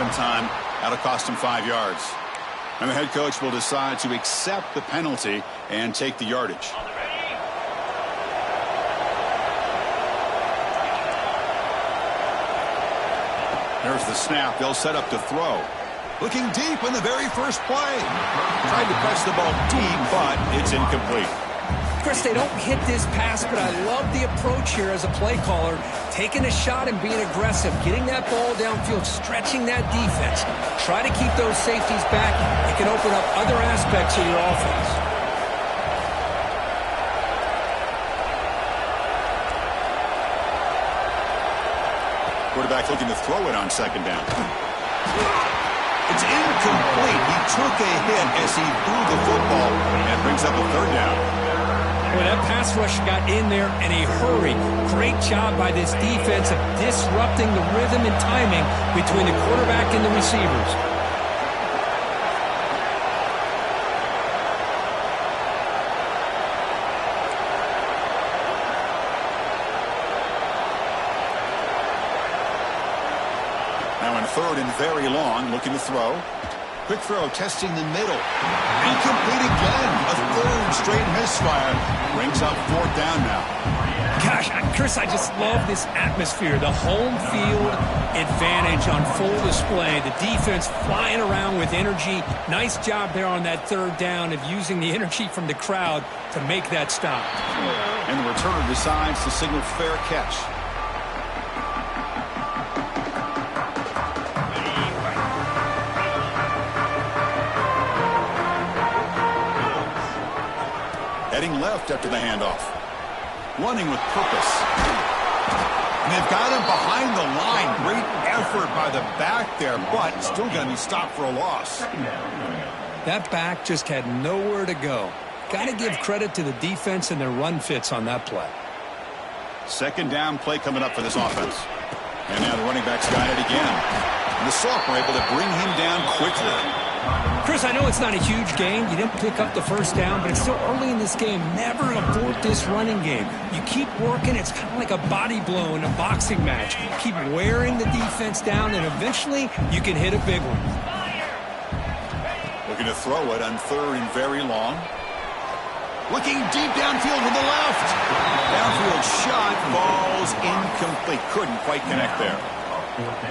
in time. That'll cost him 5 yards. And the head coach will decide to accept the penalty and take the yardage. There's the snap. They'll set up to throw. Looking deep in the very first play. Tried to press the ball deep, but it's incomplete. Chris, they don't hit this pass, but I love the approach here as a play caller. Taking a shot and being aggressive, getting that ball downfield, stretching that defense. Try to keep those safeties back. It can open up other aspects of your offense. Quarterback looking to throw it on second down. It's incomplete. He took a hit as he threw the football and brings up a third down. Well, that pass rush got in there in a hurry. Great job by this defense of disrupting the rhythm and timing between the quarterback and the receivers. Now in third and very long, looking to throw. Quick throw, testing the middle. Incomplete again. A third straight misfire. Brings up fourth down now. Gosh, Chris, I just love this atmosphere. The home field advantage on full display. The defense flying around with energy. Nice job there on that third down of using the energy from the crowd to make that stop. And the returner decides to signal fair catch. Heading left after the handoff. Running with purpose. And they've got him behind the line. Great effort by the back there, but still going to be stopped for a loss. That back just had nowhere to go. Got to give credit to the defense and their run fits on that play. Second down play coming up for this offense. And now the running back's got it again. And the Sophomore able to bring him down quickly. Chris, I know it's not a huge game. You didn't pick up the first down, but it's still early in this game. Never abort this running game. You keep working. It's kind of like a body blow in a boxing match. Keep wearing the defense down, and eventually you can hit a big one. Looking to throw it on third and very long. Looking deep downfield with the left. Downfield shot falls incomplete. Couldn't quite connect there.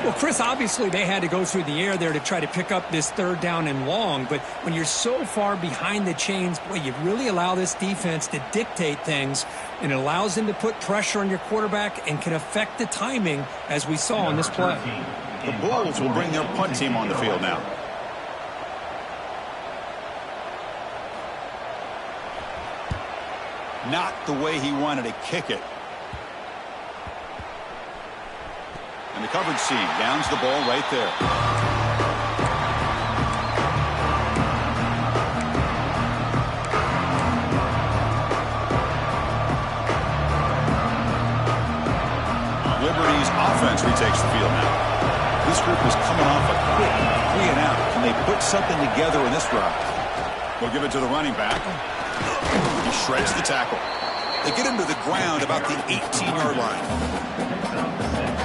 Well, Chris, obviously they had to go through the air there to try to pick up this third down and long, but when you're so far behind the chains, boy, you really allow this defense to dictate things, and it allows them to put pressure on your quarterback and can affect the timing, as we saw on this play. The Bulls will bring their punt team on the field now. Not the way he wanted to kick it. And the coverage C downs the ball right there. Liberty's offense retakes the field now. This group is coming off a quick 3 and out. Can they put something together in this drive? We'll give it to the running back. He shreds the tackle. They get him to the ground about the 18-yard line.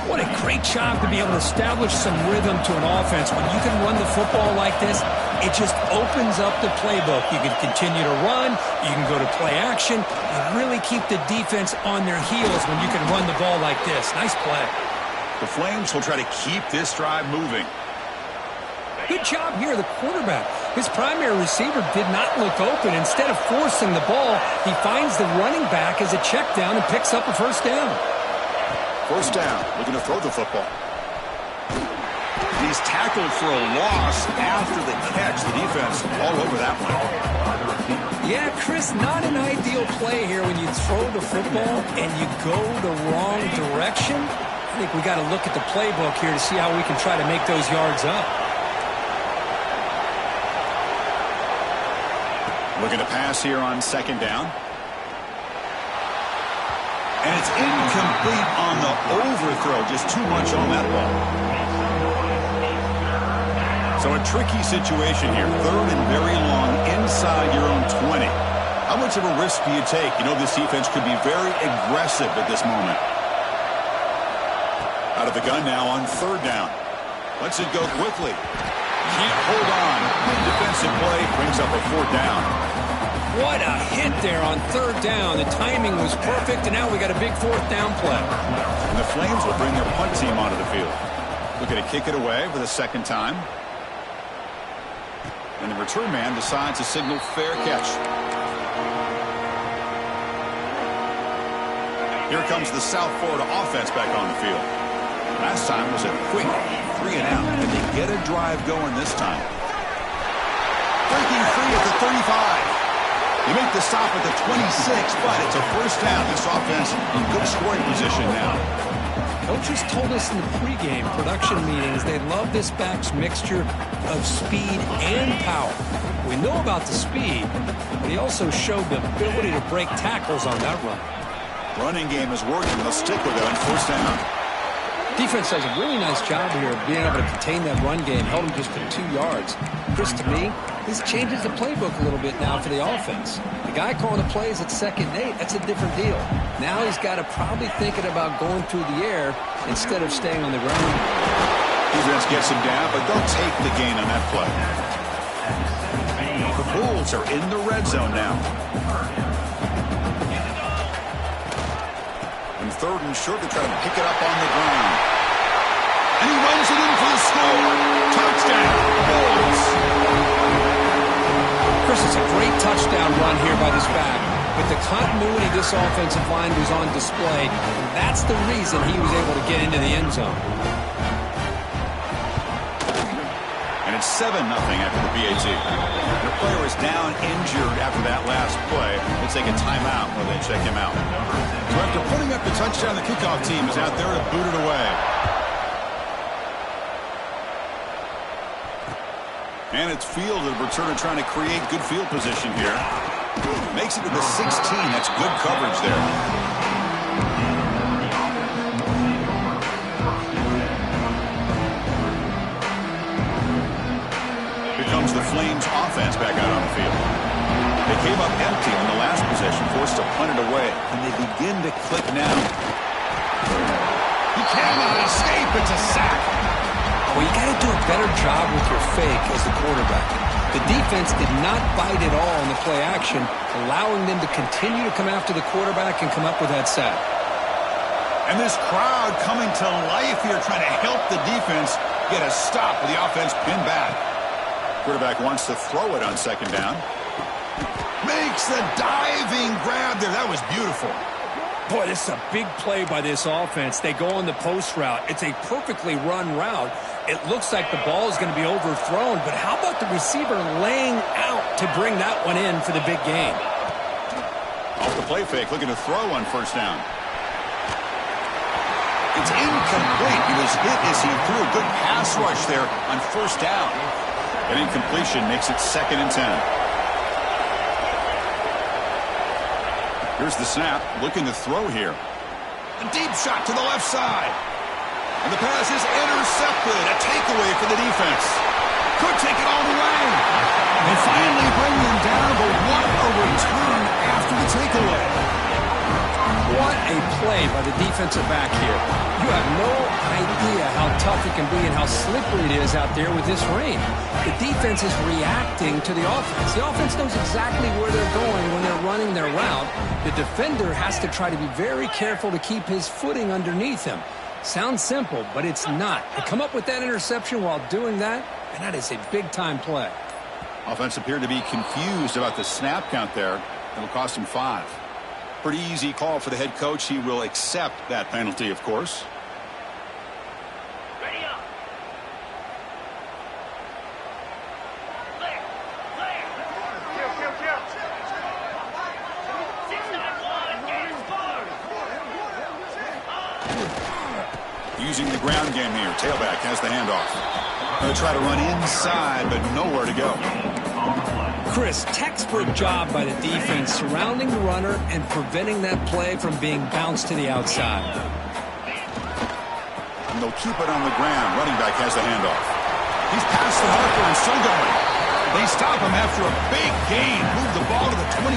What a great job to be able to establish some rhythm to an offense. When you can run the football like this, it just opens up the playbook. You can continue to run. You can go to play action. You really keep the defense on their heels when you can run the ball like this. Nice play. The Flames will try to keep this drive moving. Good job here, the quarterback. His primary receiver did not look open. Instead of forcing the ball, he finds the running back as a check down and picks up a first down. First down, looking to throw the football. He's tackled for a loss after the catch. The defense all over that one. Yeah, Chris, not an ideal play here when you throw the football and you go the wrong direction. I think we got to look at the playbook here to see how we can try to make those yards up. Looking to pass here on second down. And it's incomplete on the overthrow. Just too much on that ball. So a tricky situation here. Third and very long inside your own 20. How much of a risk do you take? You know this defense could be very aggressive at this moment. Out of the gun now on third down. Lets it go quickly. Can't hold on. Defensive play brings up a 4th down. What a hit there on 3rd down. The timing was perfect, and now we got a big 4th down play. And the Flames will bring their punt team onto the field. Looking to kick it away for the 2nd time. And the return man decides to signal fair catch. Here comes the South Florida offense back on the field. Last time was a quick 3 and out, and they get a drive going this time. Breaking free at the 35. They make the stop at the 26, but it's a 1st down. This offense in good scoring position now. Coaches told us in the pregame production meetings they love this back's mixture of speed and power. We know about the speed, but he also showed the ability to break tackles on that run. Running game is working. They'll stick with it on 1st down. Defense does a really nice job here of being able to contain that run game. Held him just to 2 yards. Chris, to me, this changes the playbook a little bit now for the offense. The guy calling the plays at 2nd and 8, that's a different deal. Now he's got to probably thinking about going through the air instead of staying on the ground. Defense gets him down, but they'll take the gain on that play. The Bulls are in the red zone now. And 3rd and short, to try to pick it up on the ground. And he runs it in for the score. Touchdown, Bulls. Chris, it's a great touchdown run here by this back. With the continuity this offensive line was on display, and that's the reason he was able to get into the end zone. And it's 7-0 after the PAT. The player is down injured after that last play. They take a timeout while they check him out. So after putting up the touchdown, the kickoff team is out there to boot it away. And it's fielded. Returner trying to create good field position here. Makes it to the 16. That's good coverage there. Here comes the Flames offense back out on the field. They came up empty on the last possession, forced to punt it away. And they begin to click now. He cannot escape. It's a sack. Well, you got to do a better job with your fake as the quarterback. The defense did not bite at all in the play action, allowing them to continue to come after the quarterback and come up with that sack. And this crowd coming to life here, trying to help the defense get a stop with the offense pinned back. Quarterback wants to throw it on 2nd down. Makes the diving grab there. That was beautiful. Boy, this is a big play by this offense. They go on the post route. It's a perfectly run route. It looks like the ball is going to be overthrown, but how about the receiver laying out to bring that one in for the big gain? Off the play fake, looking to throw on 1st down. It's incomplete. He was hit as he threw a good pass rush there on 1st down. An incompletion makes it 2nd and 10. Here's the snap, looking to throw here. A deep shot to the left side. And the pass is intercepted. A takeaway for the defense. Could take it all the way. They finally bring him down, but what a return after the takeaway. What a play by the defensive back here. You have no idea how tough it can be and how slippery it is out there with this rain. The defense is reacting to the offense. The offense knows exactly where they're going when they're running their route. The defender has to try to be very careful to keep his footing underneath him. Sounds simple, but it's not. To come up with that interception while doing that, and that is a big-time play. Offense appeared to be confused about the snap count there. It'll cost him 5. Pretty easy call for the head coach. He will accept that penalty, of course. Ready up. Clear. Clear. Kill. 6-9-1. Game scored. Using the ground game here. Tailback has the handoff. Going to try to run inside, but nowhere to go. Chris, textbook job by the defense surrounding the runner and preventing that play from being bounced to the outside. And they'll keep it on the ground. Running back has the handoff. He's past the marker and still going. They stop him after a big gain. Move the ball to the 26.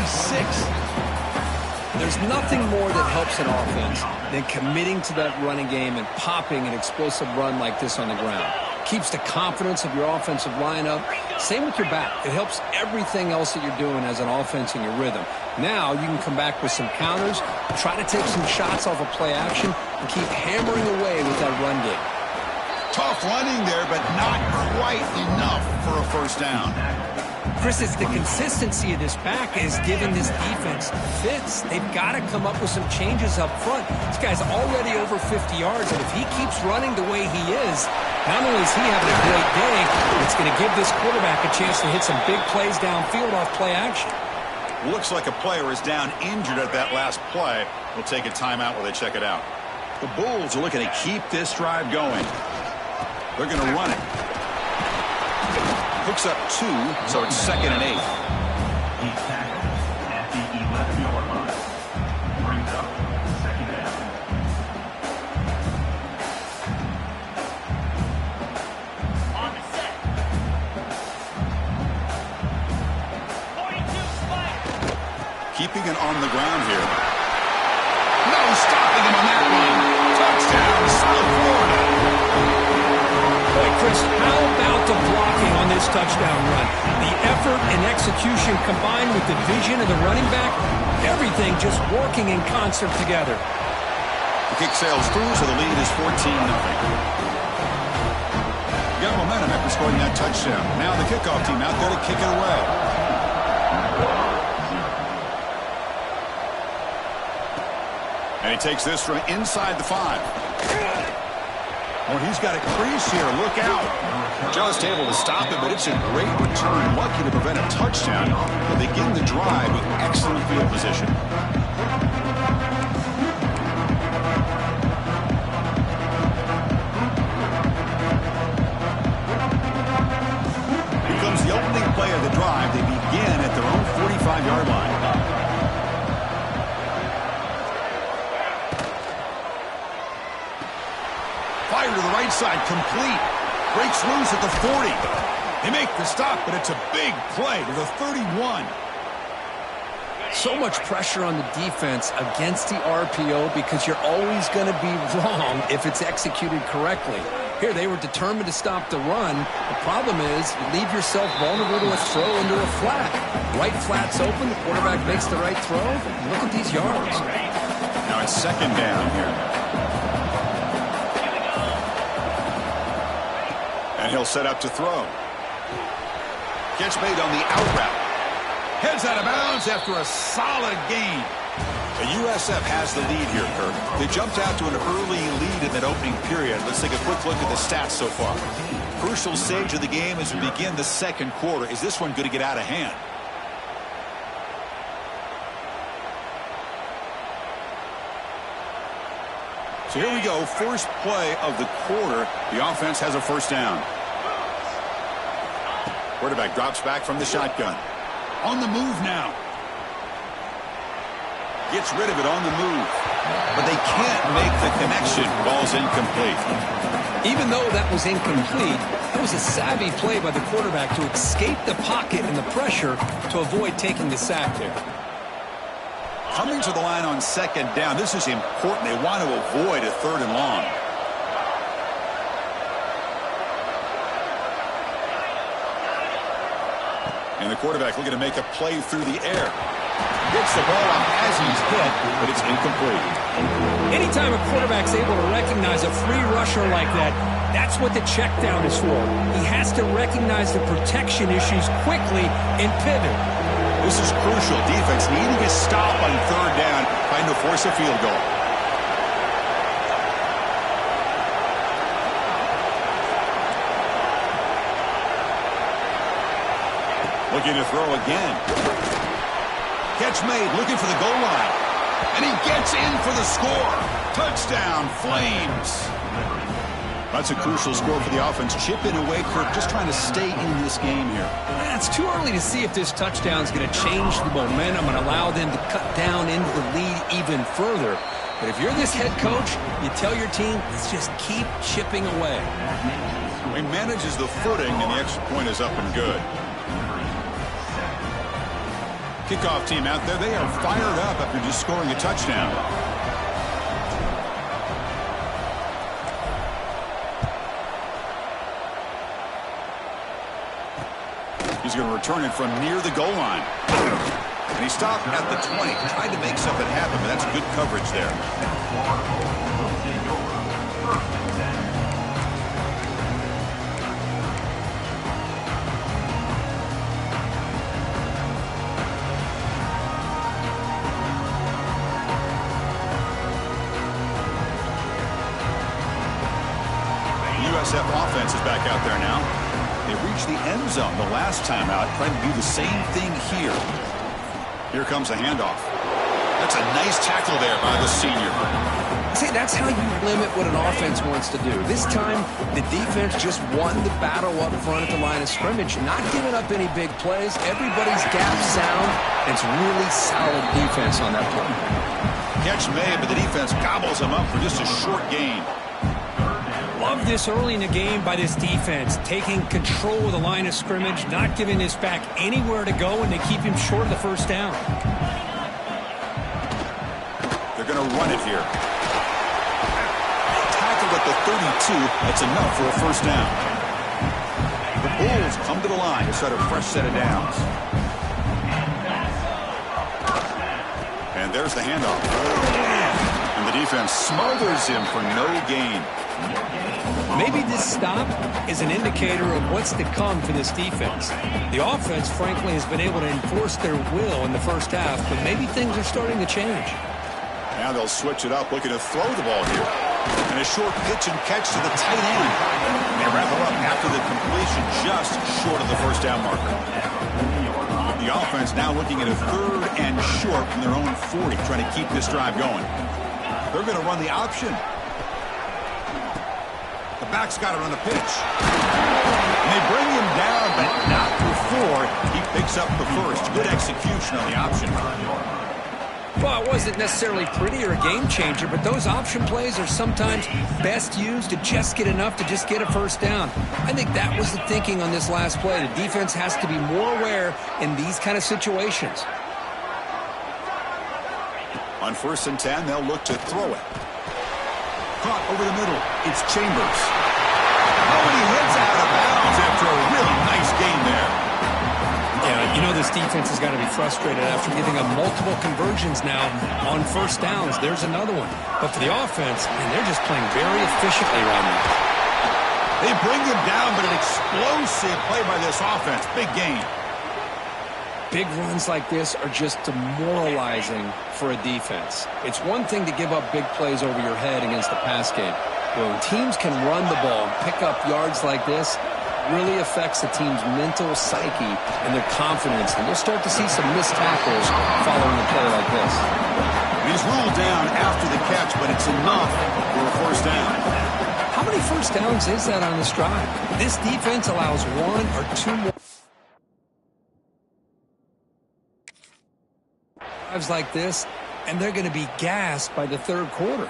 There's nothing more that helps an offense than committing to that running game and popping an explosive run like this on the ground. keeps the confidence of your offensive line up. Same with your back. It helps everything else that you're doing as an offense in your rhythm. Now you can come back with some counters, try to take some shots off of play action, and keep hammering away with that run game. Tough running there, but not quite enough for a first down. Chris, it's the consistency of this back is giving this defense fits. They've got to come up with some changes up front. This guy's already over 50 yards, and if he keeps running the way he is, not only is he having a great day, it's going to give this quarterback a chance to hit some big plays downfield off play action. Looks like a player is down injured at that last play. We'll take a timeout while they check it out. The Bulls are looking to keep this drive going. They're going to run it. Hooks up 2, so it's 2nd and 8. He's tackled at the 11-yard line. Brings up 2nd down. On the set. 42 flat. Keeping it on the ground here. No stopping him on that one. Touchdown, South Florida. Boy, Chris, how about the blocking on this touchdown run? The effort and execution combined with the vision of the running back, everything just working in concert together. The kick sails through, so the lead is 14-0. Got momentum after scoring that touchdown. Now the kickoff team out there to kick it away. And he takes this from inside the 5. Oh, he's got a crease here. Look out. Just able to stop it, but it's a great return. Lucky to prevent a touchdown. But they begin the drive with excellent field position. Here comes the opening play of the drive. They begin at their own 45-yard line. Fire to the right side, complete. Breaks loose at the 40. They make the stop, but it's a big play to the 31. So much pressure on the defense against the RPO because you're always going to be wrong if it's executed correctly. Here, they were determined to stop the run. The problem is you leave yourself vulnerable to a throw into a flat. Right flat's open, the quarterback makes the right throw. Look at these yards. Now it's 2nd down here. And he'll set up to throw. Catch made on the out route. Heads out of bounds after a solid gain. The USF has the lead here, Kirk. They jumped out to an early lead in that opening period. Let's take a quick look at the stats so far. Crucial stage of the game as we begin the 2nd quarter. Is this one going to get out of hand? So here we go. First play of the quarter. The offense has a first down. Quarterback drops back from the shotgun. On the move now. Gets rid of it on the move. But they can't make the connection. Ball's incomplete. Even though that was incomplete, that was a savvy play by the quarterback to escape the pocket and the pressure to avoid taking the sack there. Coming to the line on 2nd down. This is important. They want to avoid a 3rd and long. And the quarterback looking to make a play through the air. Gets the ball off as he's hit, but it's incomplete. Anytime a quarterback's able to recognize a free rusher like that, that's what the check down is for. He has to recognize the protection issues quickly and pivot. This is crucial. Defense needing a stop on 3rd down, trying to force a field goal. Looking to throw again. Catch made, looking for the goal line. And he gets in for the score. Touchdown, Flames. That's a crucial score for the offense. Chipping away, Kirk, just trying to stay in this game here. It's too early to see if this touchdown is going to change the momentum and allow them to cut down into the lead even further. But if you're this head coach, you tell your team, let's just keep chipping away. He manages the footing, and the extra point is up and good. Kickoff team out there, they are fired up after just scoring a touchdown. He's going to return it from near the goal line. And he stopped at the 20. Tried to make something happen, but that's good coverage there. USF offense is back out there now. They reached the end zone the last time out, trying to do the same thing here. Here comes a handoff. That's a nice tackle there by the senior. See, that's how you limit what an offense wants to do. This time, the defense just won the battle up front at the line of scrimmage, not giving up any big plays. Everybody's gap sound. It's really solid defense on that play. Catch made, but the defense gobbles him up for just a short gain. Love this early in the game by this defense, taking control of the line of scrimmage, not giving this back anywhere to go, and they keep him short of the first down. They're going to run it here. Tackled at the 32. That's enough for a first down. The Bulls come to the line to start a fresh set of downs. And there's the handoff. And the defense smothers him for no gain. Maybe this stop is an indicator of what's to come for this defense. The offense, frankly, has been able to enforce their will in the first half, but maybe things are starting to change. Now they'll switch it up, looking to throw the ball here. And a short pitch and catch to the tight end. And they wrap it up after the completion, just short of the first down marker. The offense now looking at a 3rd and short from their own 40, trying to keep this drive going. They're going to run the option. The back's got it on the pitch. And they bring him down, but not before he picks up the first. Good execution on the option. Well, it wasn't necessarily pretty or a game changer, but those option plays are sometimes best used to just get enough to just get a first down. I think that was the thinking on this last play. The defense has to be more aware in these kind of situations. On 1st and 10, they'll look to throw it. Caught over the middle. It's Chambers. Oh, and he heads out of bounds after a really nice gain there. Yeah, you know this defense has got to be frustrated after giving up multiple conversions now on first downs. There's another one. But for the offense, man, they're just playing very efficiently right now. They bring him down, but an explosive play by this offense. Big gain. Big runs like this are just demoralizing for a defense. It's one thing to give up big plays over your head against the pass game. But when teams can run the ball and pick up yards like this, it really affects the team's mental psyche and their confidence. And you'll start to see some missed tackles following a play like this. He's ruled down after the catch, but it's enough for a first down. How many first downs is that on this drive? This defense allows 1 or 2 more drives like this, and they're going to be gassed by the 3rd quarter.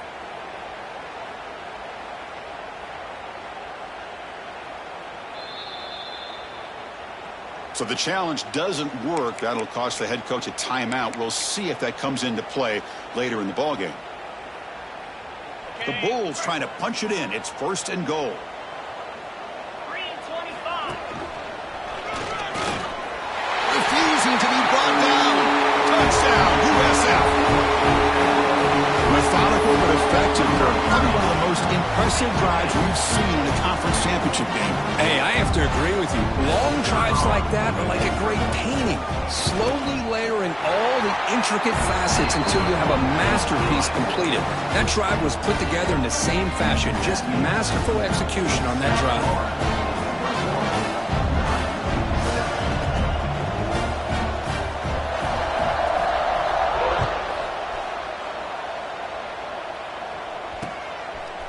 So the challenge doesn't work. That'll cost the head coach a timeout. We'll see if that comes into play later in the ballgame. The Bulls trying to punch it in. It's 1st and goal. 3:25. Refusing to be brought down. Touchdown, USF. Methodical but effective. Probably one of the most impressive drives we've seen in a conference championship game. Hey, I have to agree with you. Long drives like that are like a great painting. Slowly layering all the intricate facets until you have a masterpiece completed. That drive was put together in the same fashion. Just masterful execution on that drive.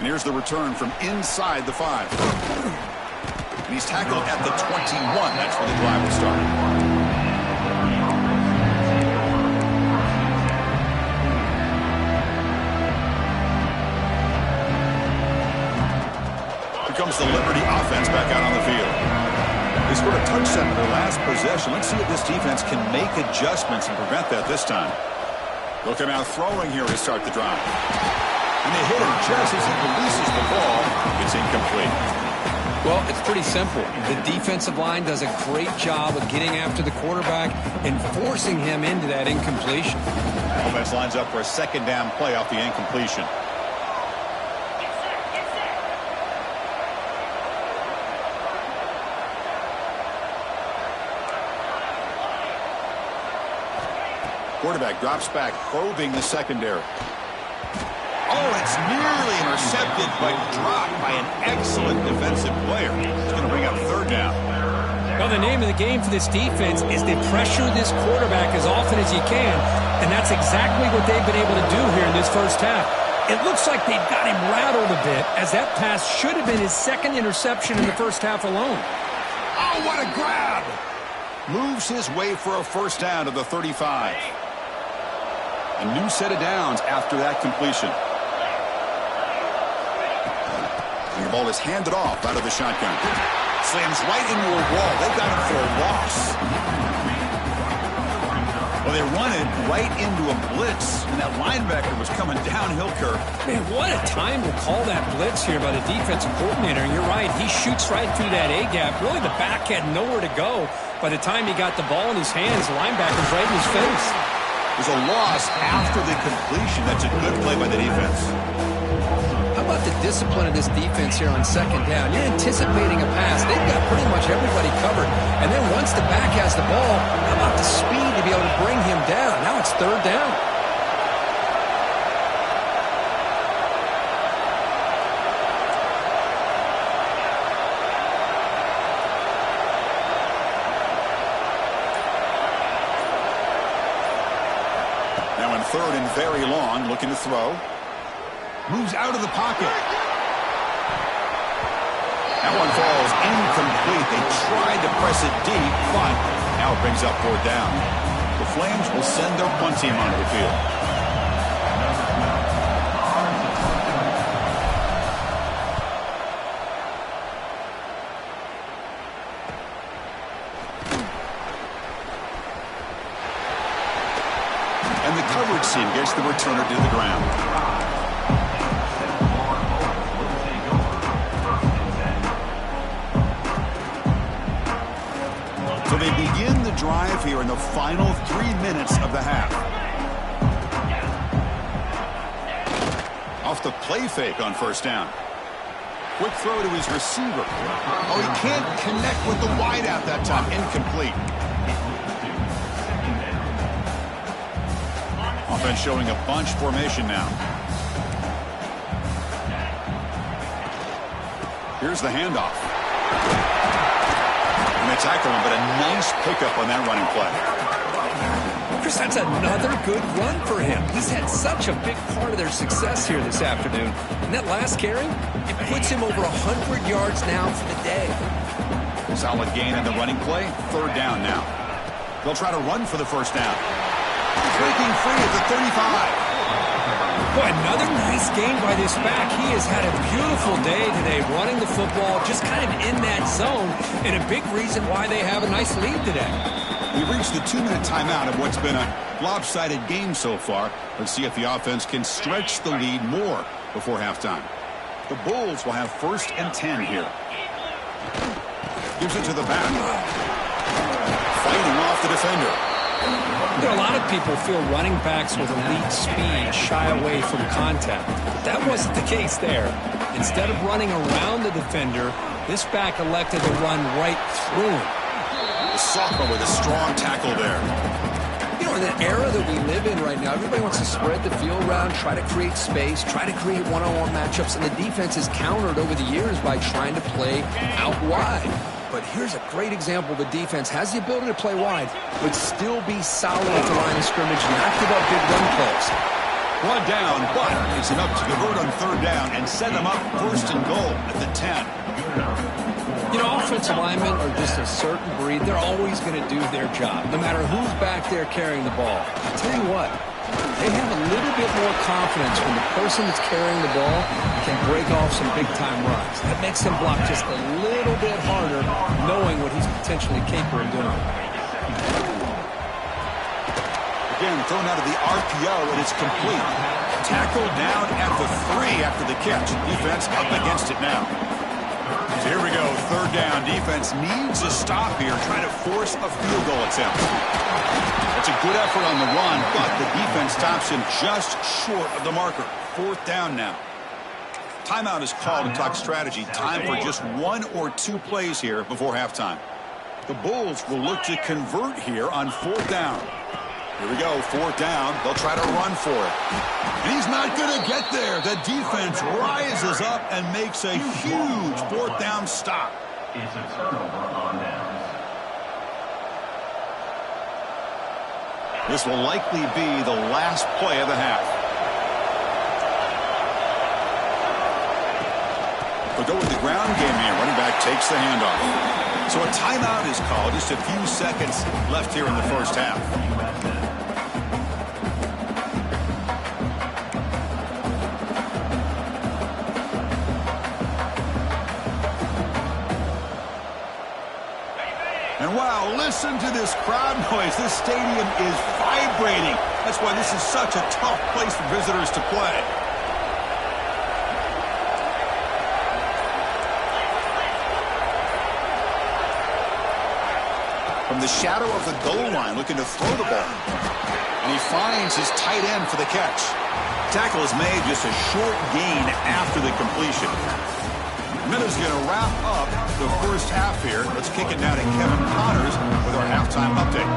And here's the return from inside the 5. And he's tackled at the 21. That's where the drive will start. Here comes the Liberty offense back out on the field. They scored a touchdown in their last possession. Let's see if this defense can make adjustments and prevent that this time. They'll come out throwing here to start the drive. And they hit him just as he releases the ball. It's incomplete. Well, it's pretty simple. The defensive line does a great job of getting after the quarterback and forcing him into that incompletion. Offense lines up for a second down play off the incompletion. Quarterback drops back, probing the secondary. Oh, it's nearly intercepted, but dropped by an excellent defensive player. It's going to bring up third down. Well, the name of the game for this defense is to pressure this quarterback as often as you can, and that's exactly what they've been able to do here in this first half. It looks like they've got him rattled a bit, as that pass should have been his second interception in the first half alone. Oh, what a grab! Moves his way for a first down to the 35. A new set of downs after that completion. And the ball is handed off out of the shotgun. Slams right into a wall. They got him for a loss. Well, they run it right into a blitz, and that linebacker was coming downhill, Kirk. Man, what a time to call that blitz here by the defensive coordinator. And you're right, he shoots right through that A-gap. Really, the back had nowhere to go. By the time he got the ball in his hands, the linebacker's right in his face. There's a loss after the completion. That's a good play by the defense. How about the discipline of this defense here on second down? You're anticipating a pass. They've got pretty much everybody covered. And then once the back has the ball, how about the speed to be able to bring him down? Now it's third down. Now in third and very long, looking to throw. Moves out of the pocket. That one falls incomplete. They tried to press it deep, but now it brings up fourth down. The Flames will send their punt team onto the field. And the coverage team gets the returner to the ground. So they begin the drive here in the final 3 minutes of the half. Off the play fake on first down. Quick throw to his receiver. Oh, he can't connect with the wideout that time. Incomplete. Offense showing a bunch formation now. Here's the handoff. And they tackle him, but a nice pickup on that running play. Chris, that's another good run for him. He's had such a big part of their success here this afternoon. And that last carry, it puts him over 100 yards now for the day. Solid gain in the running play. Third down now. They'll try to run for the first down. Breaking free at the 35. Boy, another nice game by this back. He has had a beautiful day today running the football, just kind of in that zone, and a big reason why they have a nice lead today. We reached the 2-minute timeout of what's been a lopsided game so far. Let's see if the offense can stretch the lead more before halftime. The Bulls will have first and 10 here. Gives it to the back. Fighting off the defender. You know, a lot of people feel running backs with elite speed shy away from contact. But that wasn't the case there. Instead of running around the defender, this back elected to run right through him. The sophomore with a strong tackle there. You know, in the era that we live in right now, everybody wants to spread the field around, try to create space, try to create one-on-one matchups, and the defense has countered over the years by trying to play out wide. But here's a great example. The defense has the ability to play wide, but still be solid at the line of scrimmage, not give up big run plays. One down, but it's enough to convert on third down and set them up first and goal at the 10. You know, offensive linemen are just a certain breed. They're always going to do their job, no matter who's back there carrying the ball. I'll tell you what, they have a little bit more confidence when the person that's carrying the ball can break off some big-time runs. That makes them block just a little bit harder, knowing what he's potentially capable of doing. Again, thrown out of the RPO, and it's complete. Tackled down at the 3 after the catch. Defense up against it now. So here we go, third down. Defense needs a stop here, trying to force a field goal attempt. That's a good effort on the run, but the defense stops him just short of the marker. Fourth down now. Timeout is called and talk strategy. Time for just 1 or 2 plays here before halftime. The Bulls will look to convert here on fourth down. Here we go, fourth down. They'll try to run for it. And he's not going to get there. The defense rises up and makes a huge fourth down stop. It's a turnover on downs. This will likely be the last play of the half. They'll go with the ground game here. Running back takes the handoff. So a timeout is called. Just a few seconds left here in the first half. And wow, listen to this crowd noise. This stadium is vibrating. That's why this is such a tough place for visitors to play. From the shadow of the goal line, looking to throw the ball. And he finds his tight end for the catch. Tackle is made, just a short gain after the completion. And that is going to wrap up the first half here. Let's kick it now to Kevin Connors with our halftime update.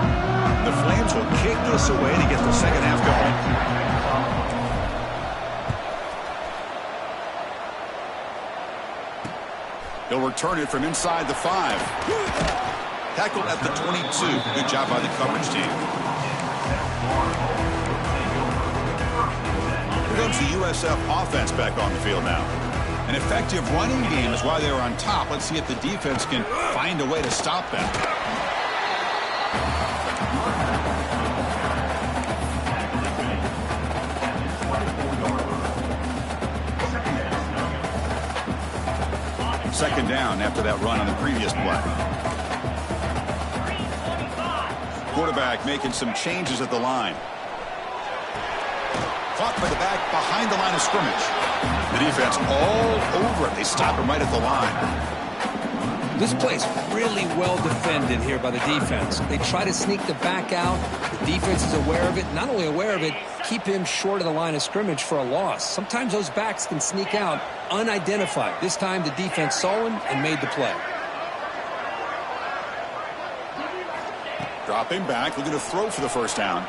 The Flames will kick this away to get the second half going. He'll return it from inside the 5. Tackled at the 22. Good job by the coverage team. Here comes the USF offense back on the field now. An effective running game is why they were on top. Let's see if the defense can find a way to stop that. Second down after that run on the previous play. Quarterback making some changes at the line. Caught by the back behind the line of scrimmage. The defense all over it. They stop him right at the line. This play's really well defended here by the defense. They try to sneak the back out. The defense is aware of it. Not only aware of it, keep him short of the line of scrimmage for a loss. Sometimes those backs can sneak out unidentified. This time the defense saw him and made the play. Dropping back, looking to throw for the first down.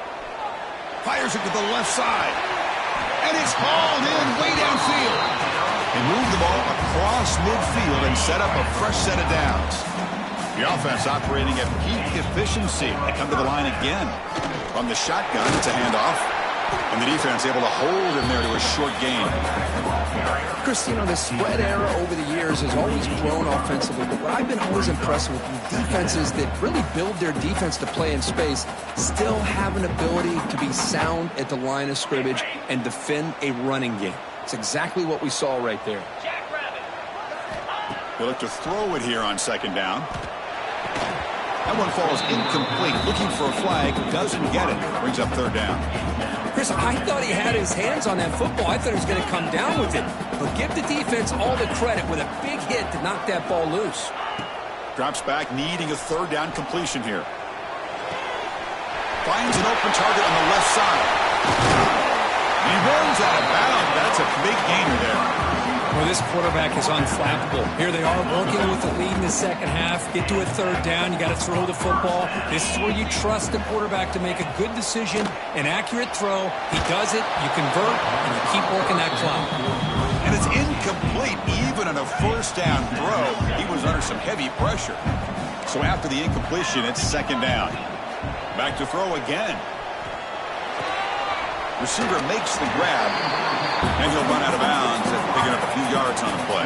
Fires it to the left side. And it's hauled in way downfield. They move the ball across midfield and set up a fresh set of downs. The offense operating at peak efficiency. They come to the line again. From the shotgun, it's a handoff. And the defense able to hold him there to a short gain. Chris, you know, the spread era over the years has always grown offensively, but what I've been always impressed with defenses that really build their defense to play in space still have an ability to be sound at the line of scrimmage and defend a running game. It's exactly what we saw right there. They look to throw it here on second down. That one falls incomplete. Looking for a flag, doesn't get it. Brings up third down. Chris, I thought he had his hands on that football. I thought he was going to come down with it. But give the defense all the credit with a big hit to knock that ball loose. Drops back, needing a third down completion here. Finds an open target on the left side. He runs out of bounds. That's a big gainer there. Well, this quarterback is unflappable. Here they are working with the lead in the second half. Get to a third down. You got to throw the football. This is where you trust the quarterback to make a good decision, an accurate throw. He does it, you convert, and you keep working that clock. And it's incomplete even on a first down throw. He was under some heavy pressure. So after the incompletion, it's second down. Back to throw again. Receiver makes the grab, and he'll run out of bounds after picking up a few yards on the play.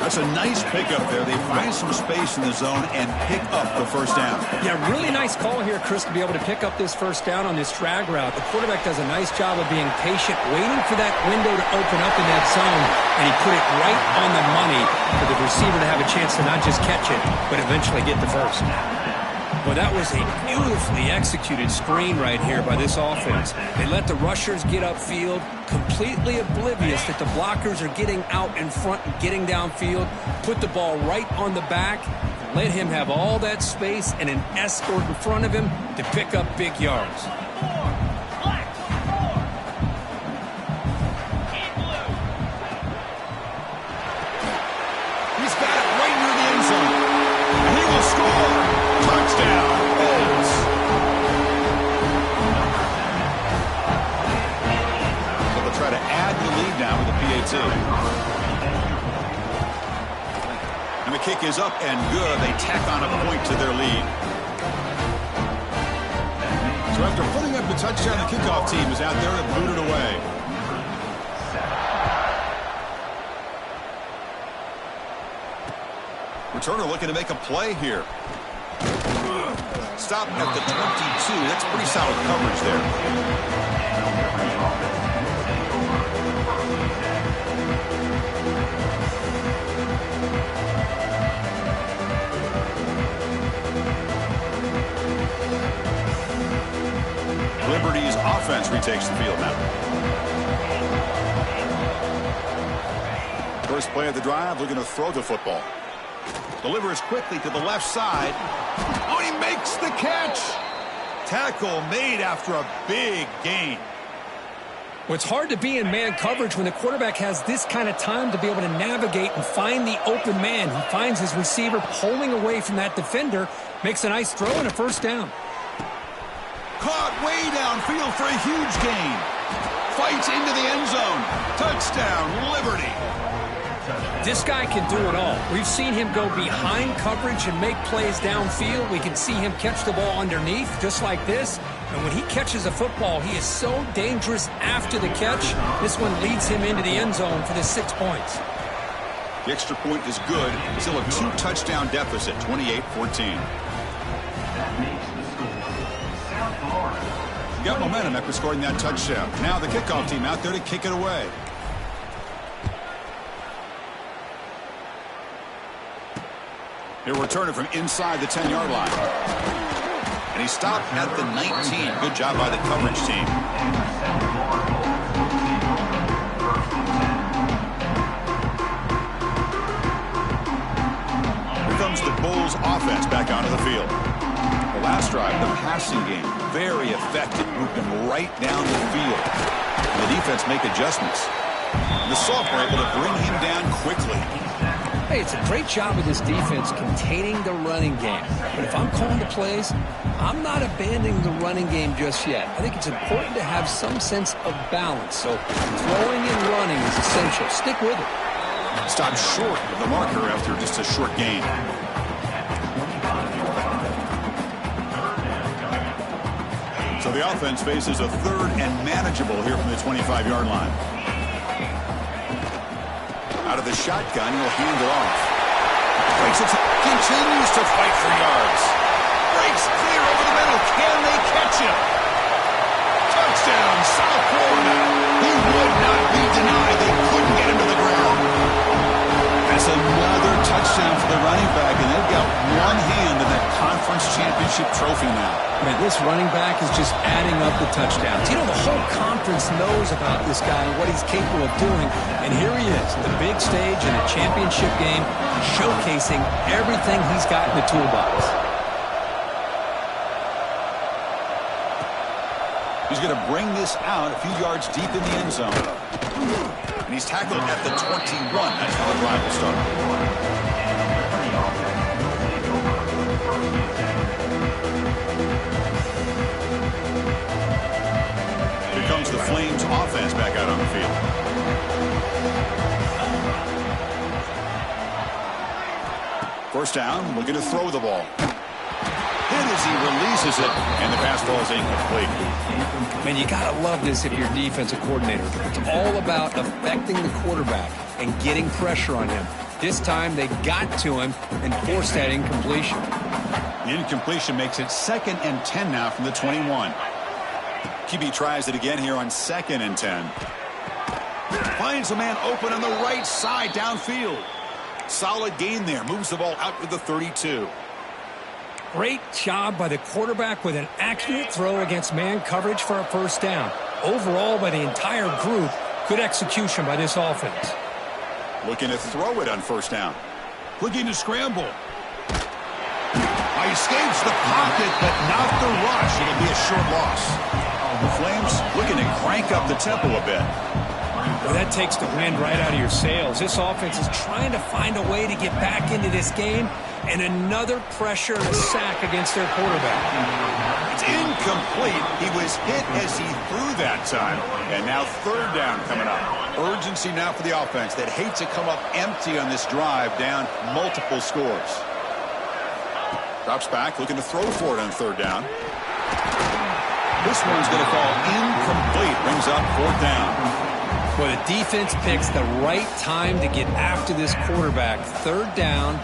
That's a nice pickup there. They find some space in the zone and pick up the first down. Yeah, really nice call here, Chris, to be able to pick up this first down on this drag route. The quarterback does a nice job of being patient, waiting for that window to open up in that zone, and he put it right on the money for the receiver to have a chance to not just catch it, but eventually get the first. Well, that was a beautifully executed screen right here by this offense. They let the rushers get upfield, completely oblivious that the blockers are getting out in front and getting downfield, put the ball right on the back, let him have all that space and an escort in front of him to pick up big yards. He's got it right near the end zone. And he will score. Touchdown, Bills. So they'll try to add the lead now with the PAT. And the kick is up and good. They tack on a point to their lead. So after putting up the touchdown, the kickoff team is out there and boot it away. Returner looking to make a play here. Stop at the 22. That's pretty solid coverage there. Liberty's offense retakes the field now. First play of the drive, looking to throw the football. Delivers quickly to the left side. Oh, he makes the catch. Tackle made after a big gain. Well, it's hard to be in man coverage when the quarterback has this kind of time to be able to navigate and find the open man. He finds his receiver pulling away from that defender, makes a nice throw and a first down. Caught way downfield for a huge gain. Fights into the end zone. Touchdown, Liberty. This guy can do it all. We've seen him go behind coverage and make plays downfield. We can see him catch the ball underneath, just like this. And when he catches a football, he is so dangerous after the catch. This one leads him into the end zone for the 6 points. The extra point is good. Still a 2-touchdown deficit, 28-14. Got momentum after scoring that touchdown. Now the kickoff team out there to kick it away. He'll return it from inside the 10-yard line. And he stopped at the 19. Good job by the coverage team. Here comes the Bulls offense back onto the field. The last drive, the passing game, very effective. Moved him right down the field. And the defense make adjustments. And the sophomore able to bring him down quickly. Hey, it's a great job of this defense containing the running game. But if I'm calling the plays, I'm not abandoning the running game just yet. I think it's important to have some sense of balance. So throwing and running is essential. Stick with it. Stopped short of the marker after just a short gain. So the offense faces a third and manageable here from the 25-yard line. Out of the shotgun, he'll hand it off. Breaks it, continues to fight for yards. Breaks clear over the middle. Can they catch him? Touchdown, South Florida. He would not be denied. They couldn't get him to the ground. That's another touchdown for the running back, and they've got one hand in that conference championship trophy now. Man, this running back is just adding up the touchdowns. You know, the whole conference knows about this guy and what he's capable of doing. And here he is, the big stage in a championship game, showcasing everything he's got in the toolbox. He's going to bring this out a few yards deep in the end zone. And he's tackled at the 21. That's how the drive will start. Here comes the Flames offense back out on the field. First down, looking to throw the ball. Hit as he releases it, and the pass ball is incomplete. Man, you gotta love this if you're a defensive coordinator. It's all about affecting the quarterback and getting pressure on him. This time they got to him and forced that incompletion. The incompletion makes it 2nd and 10 now from the 21. QB tries it again here on 2nd and 10. Finds a man open on the right side downfield. Solid gain there. Moves the ball out to the 32. Great job by the quarterback with an accurate throw against man coverage for a first down. Overall, by the entire group, good execution by this offense. Looking to throw it on first down. Looking to scramble. Escapes the pocket, but not the rush. It'll be a short loss. The Flames looking to crank up the tempo a bit. Well, that takes the wind right out of your sails. This offense is trying to find a way to get back into this game, and another pressure and a sack against their quarterback. It's incomplete. He was hit as he threw that time, and now third down coming up. Urgency now for the offense that hates to come up empty on this drive, down multiple scores. Drops back, looking to throw for it on third down. This one's going to fall incomplete. Brings up fourth down. Well, the defense picks the right time to get after this quarterback. Third down,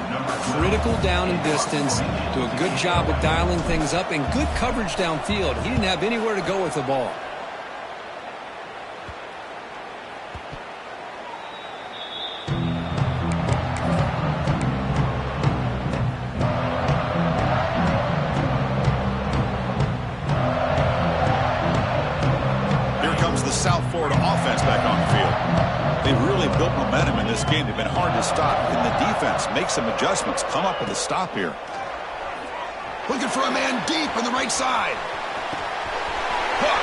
critical down and distance. Do a good job of dialing things up and good coverage downfield. He didn't have anywhere to go with the ball. South Florida offense back on the field. They've really built momentum in this game. They've been hard to stop. Can the defense make some adjustments? Come up with a stop here. Looking for a man deep on the right side.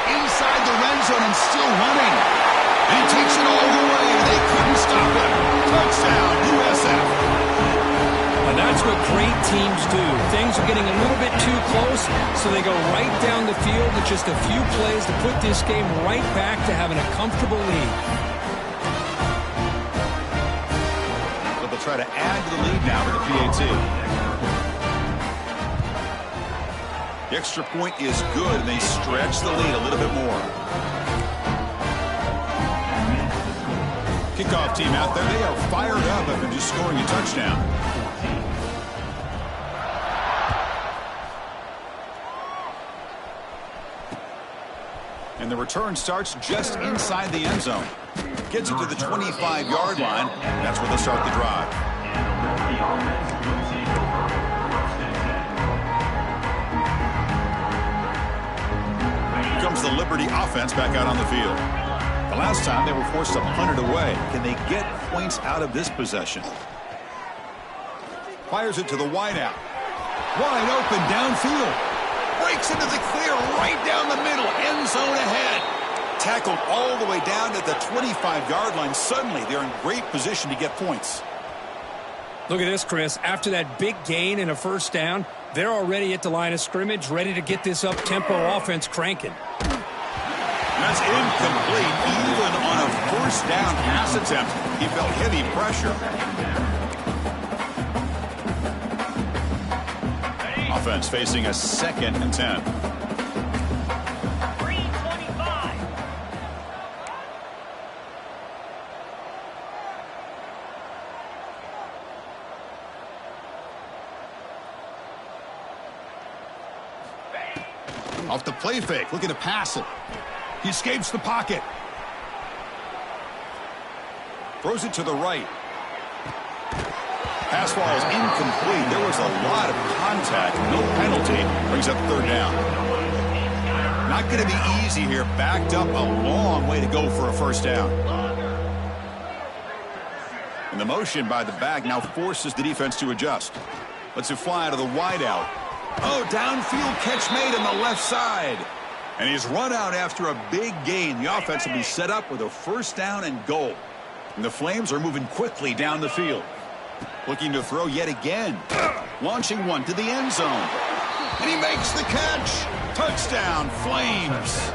Inside the red zone and still running. And he takes it all the way. They couldn't stop him. Touchdown, USF. Well, that's what great teams do. Things are getting a little bit too close, so they go right down the field with just a few plays to put this game right back to having a comfortable lead. So they'll try to add to the lead now with the PAT. The extra point is good, and they stretch the lead a little bit more. Kickoff team out there, they are fired up after just scoring a touchdown. And the return starts just inside the end zone. Gets it to the 25-yard line. That's where they'll start the drive. Here comes the Liberty offense back out on the field. The last time they were forced to punt it away. Can they get points out of this possession? Fires it to the wideout. Wide open downfield. Breaks into the clear right down the middle. End zone ahead. Tackled all the way down to the 25-yard line. Suddenly, they're in great position to get points. Look at this, Chris. After that big gain and a first down, they're already at the line of scrimmage, ready to get this up-tempo offense cranking. That's incomplete. Even on a first down pass attempt, he felt heavy pressure. Offense facing a 2nd and 10. 3:25. Off the play fake, looking to pass it. He escapes the pocket. Throws it to the right. Pass ball is incomplete. There was a lot of contact. No penalty. Brings up third down. Not going to be easy here. Backed up a long way to go for a first down. And the motion by the back now forces the defense to adjust. Lets it fly to the wideout. Oh, downfield catch made on the left side. And he's run out after a big gain. The offense will be set up with a first down and goal. And the Flames are moving quickly down the field. Looking to throw yet again. Launching one to the end zone. And he makes the catch. Touchdown, Flames.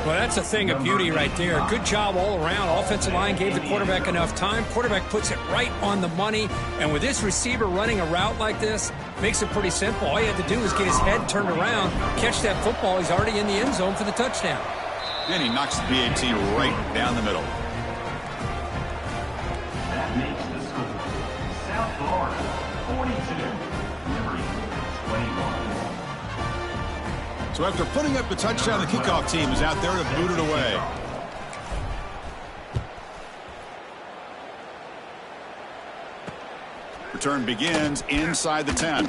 Well, that's a thing of beauty right there. Good job all around. Offensive line gave the quarterback enough time. Quarterback puts it right on the money. And with this receiver running a route like this, makes it pretty simple. All you have to do is get his head turned around, catch that football. He's already in the end zone for the touchdown. And he knocks the PAT right down the middle. That makes the score South Florida 42, Liberty 21. So after putting up the touchdown, the kickoff team is out there to boot it away. Return begins inside the 10.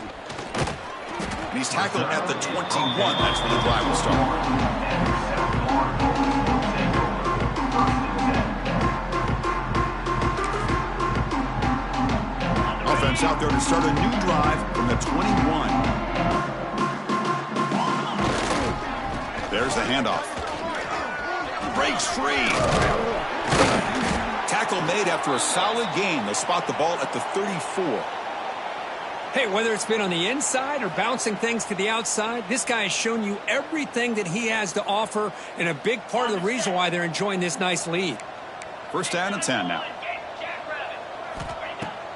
And he's tackled at the 21. That's where the drive will start. Offense out there to start a new drive from the 21. There's the handoff. Breaks free. Tackle made after a solid gain. They'll spot the ball at the 34. Hey, whether it's been on the inside or bouncing things to the outside, this guy has shown you everything that he has to offer, and a big part of the reason why they're enjoying this nice lead. First down and 10 now.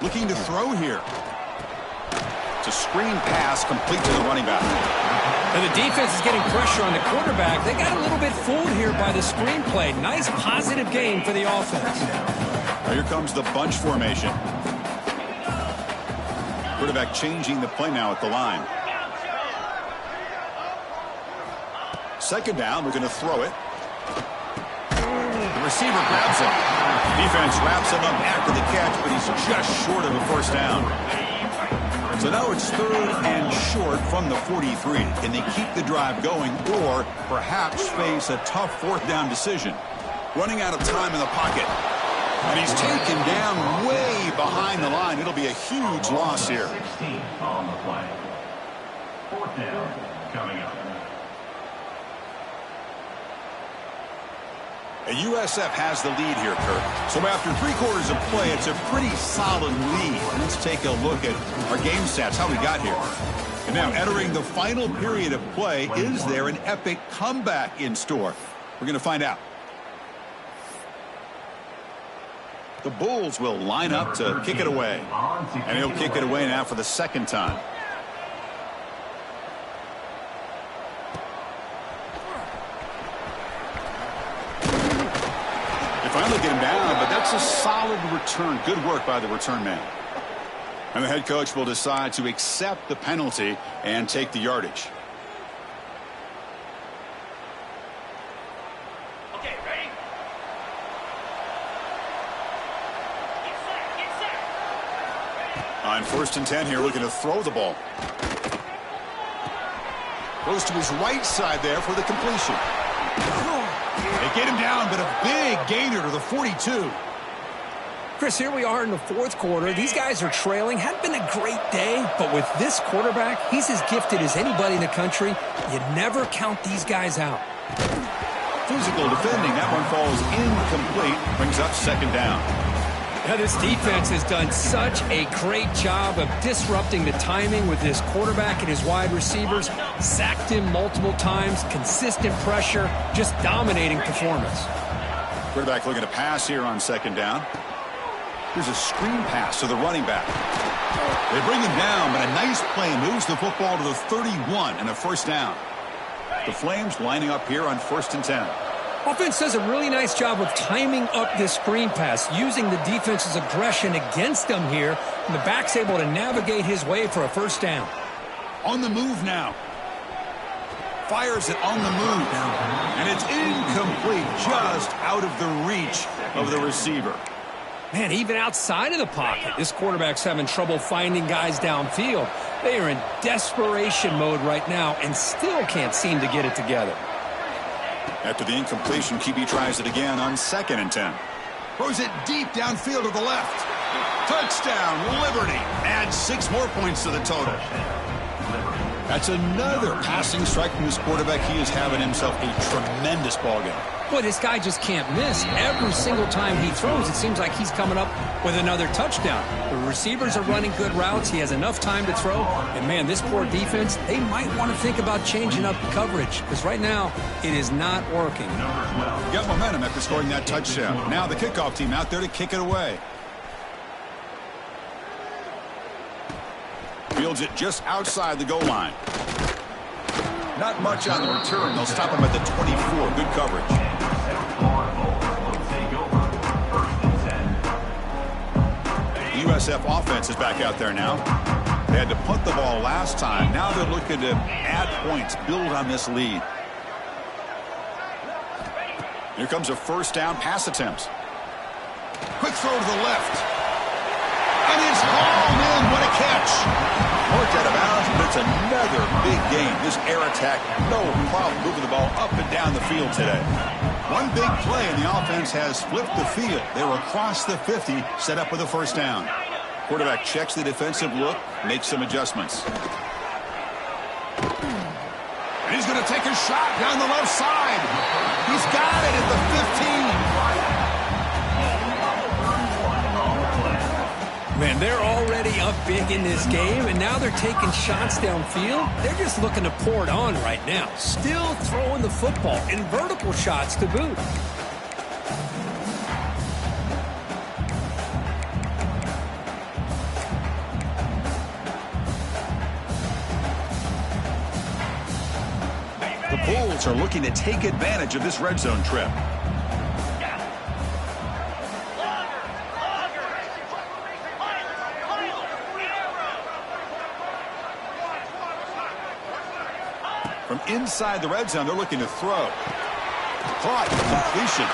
Looking to throw here. It's a screen pass complete to the running back. And the defense is getting pressure on the quarterback. They got a little bit fooled here by the screenplay. Nice positive game for the offense. Now here comes the bunch formation. Quarterback changing the play now at the line. Second down, we're going to throw it. The receiver grabs him. Defense wraps him up after the catch, but he's just short of a first down. So now it's third and short from the 43. Can they keep the drive going or perhaps face a tough fourth down decision? Running out of time in the pocket. And he's taken down way behind the line. It'll be a huge loss here. 16 on the play. Fourth down coming up. And USF has the lead here, Kurt. So after 3 quarters of play, it's a pretty solid lead. Let's take a look at our game stats, how we got here. And now entering the final period of play, is there an epic comeback in store? We're going to find out. The Bulls will line up to kick it away. And he'll kick it away now for the second time. Finally get him down, but that's a solid return. Good work by the return man. And the head coach will decide to accept the penalty and take the yardage. Okay, ready? Get set. On first and 10 here, looking to throw the ball. Goes to his right side there for the completion. They get him down, but a big gainer to the 42. Chris, here we are in the fourth quarter. These guys are trailing. Hadn't been a great day, but with this quarterback, he's as gifted as anybody in the country. You never count these guys out. Physical defending. That one falls incomplete. Brings up second down. Now, this defense has done such a great job of disrupting the timing with this quarterback and his wide receivers. Sacked him multiple times, consistent pressure, just dominating performance. Quarterback looking to pass here on second down. Here's a screen pass to the running back. They bring him down, but a nice play moves the football to the 31 and a first down. The Flames lining up here on first and 10. Offense does a really nice job of timing up this screen pass, using the defense's aggression against them here, and the back's able to navigate his way for a first down. On the move now. Fires it on the move. And it's incomplete, just out of the reach of the receiver. Man, even outside of the pocket, this quarterback's having trouble finding guys downfield. They are in desperation mode right now and still can't seem to get it together. After the incompletion, QB tries it again on second and 10. Throws it deep downfield to the left. Touchdown, Liberty. Adds 6 more points to the total. That's another passing strike from this quarterback. He is having himself a tremendous ballgame. Boy, this guy just can't miss. Every single time he throws, it seems like he's coming up with another touchdown. The receivers are running good routes. He has enough time to throw. And, man, this poor defense, they might want to think about changing up coverage because right now it is not working. Got momentum after scoring that touchdown. Now the kickoff team out there to kick it away. Fields it just outside the goal line. Not much on the return. They'll stop him at the 24. Good coverage. The USF offense is back out there now. They had to punt the ball last time. Now they're looking to add points, build on this lead. Here comes a first down pass attempt. Quick throw to the left. And it's hauled in. What a catch. Worked out of bounds, but it's another big game. This air attack, no problem moving the ball up and down the field today. One big play, and the offense has flipped the field. They were across the 50, set up with a first down. Quarterback checks the defensive look, makes some adjustments. And he's going to take a shot down the left side. He's got it at the 15. Man, they're already up big in this game, and now they're taking shots downfield. They're just looking to pour it on right now. Still throwing the football, and vertical shots to boot. The Bulls are looking to take advantage of this red zone trip. From inside the red zone, they're looking to throw. Caught, completion.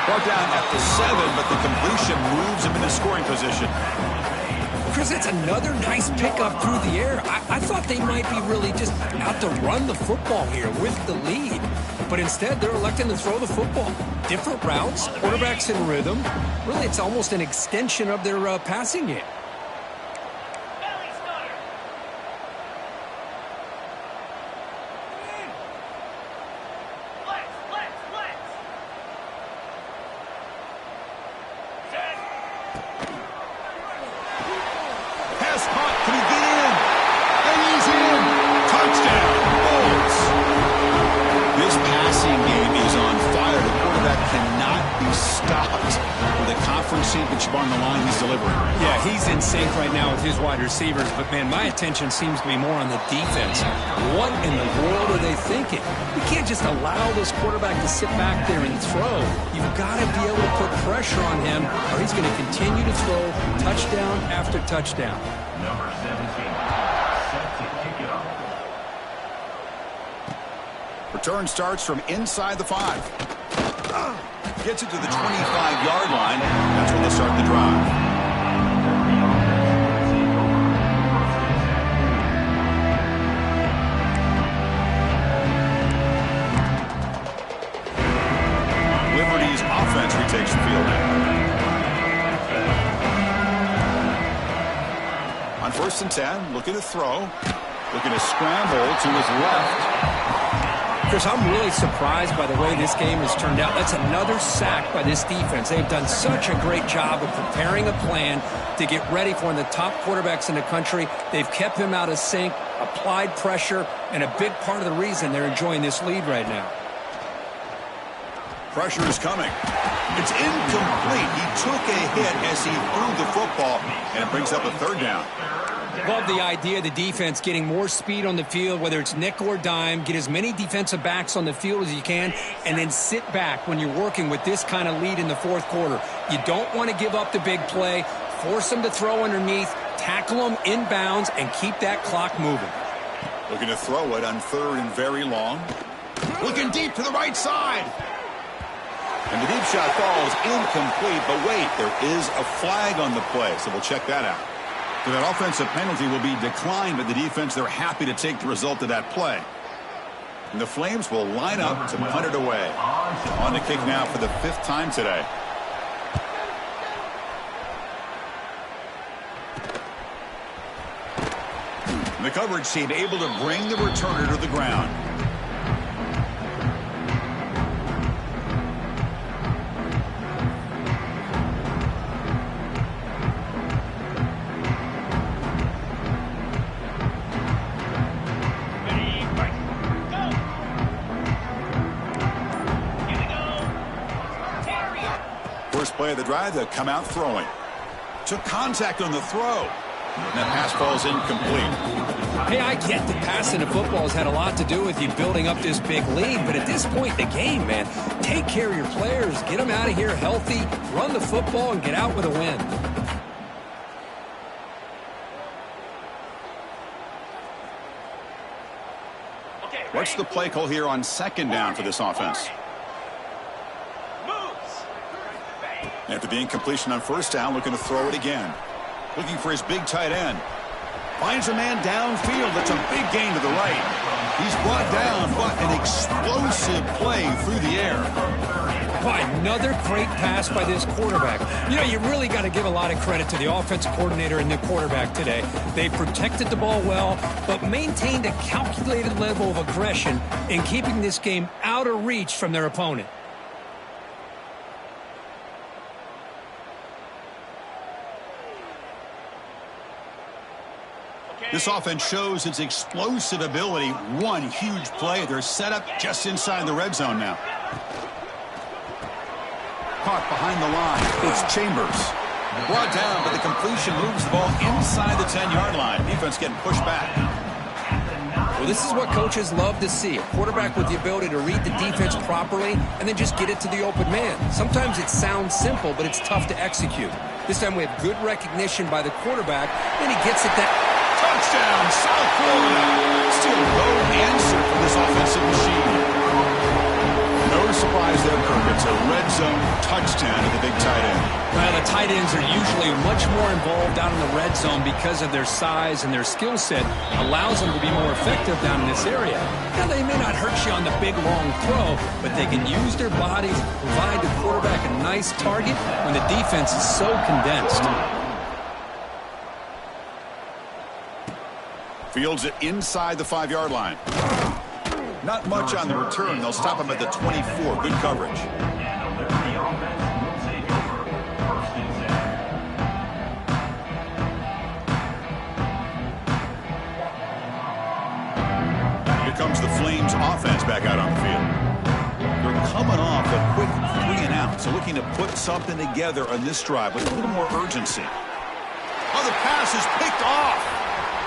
Brought down at the 7, but the completion moves him into scoring position. Chris, it's another nice pickup through the air. I thought they might be really just out to run the football here with the lead. But instead, they're electing to throw the football. Different routes, quarterbacks in rhythm. Really, it's almost an extension of their passing game. Receivers, but man, my attention seems to be more on the defense. What in the world are they thinking? You can't just allow this quarterback to sit back there and throw. You've got to be able to put pressure on him, or he's going to continue to throw touchdown after touchdown. Number 17, set to kick it off. Return starts from inside the 5. Gets it to the 25-yard line. That's when they start the drive. Offense retakes the field now. On 1st and 10, looking to throw. Looking to scramble to his left. Chris, I'm really surprised by the way this game has turned out. That's another sack by this defense. They've done such a great job of preparing a plan to get ready for one of the top quarterbacks in the country. They've kept him out of sync, applied pressure, and a big part of the reason they're enjoying this lead right now. Pressure is coming. It's incomplete. He took a hit as he threw the football, and it brings up a 3rd down. Love the idea of the defense getting more speed on the field, whether it's nickel or dime, get as many defensive backs on the field as you can, and then sit back when you're working with this kind of lead in the 4th quarter. You don't want to give up the big play, force them to throw underneath, tackle them inbounds, and keep that clock moving. Looking to throw it on 3rd and very long. Looking deep to the right side. And the deep shot falls incomplete, but wait, there is a flag on the play, so we'll check that out. So that offensive penalty will be declined by the defense. They're happy to take the result of that play. And the Flames will line up to punt it away. On the kick now for the 5th time today. And the coverage team able to bring the returner to the ground. First play of the drive, they'll come out throwing. Took contact on the throw. And that pass falls incomplete. Hey, I get that passing the football has had a lot to do with you building up this big lead, but at this point in the game, man, take care of your players, get them out of here healthy, run the football, and get out with a win. What's the play call here on 2nd down for this offense? After the incompletion on 1st down, looking to throw it again. Looking for his big tight end. Finds a man downfield. That's a big gain to the right. He's brought down, but an explosive play through the air. Boy, another great pass by this quarterback. You know, you really got to give a lot of credit to the offensive coordinator and the quarterback today. They protected the ball well, but maintained a calculated level of aggression in keeping this game out of reach from their opponent. This offense shows its explosive ability. One huge play. They're set up just inside the red zone now. Caught behind the line. It's Chambers. Brought down, but the completion moves the ball inside the 10-yard line. Defense getting pushed back. Well, this is what coaches love to see. A quarterback with the ability to read the defense properly and then just get it to the open man. Sometimes it sounds simple, but it's tough to execute. This time we have good recognition by the quarterback, and he gets it that... Touchdown, South Florida. Still no answer for this offensive machine. No surprise there, Kirk. It's a red zone touchdown to the big tight end. Well, the tight ends are usually much more involved down in the red zone because of their size and their skill set allows them to be more effective down in this area. Now, they may not hurt you on the big, long throw, but they can use their bodies to provide the quarterback a nice target when the defense is so condensed. Fields it inside the 5-yard line. Not much on the return. They'll stop him at the 24. Good coverage. Here comes the Flames offense back out on the field. They're coming off a quick 3-and-out, so looking to put something together on this drive with a little more urgency. Oh, the pass is picked off.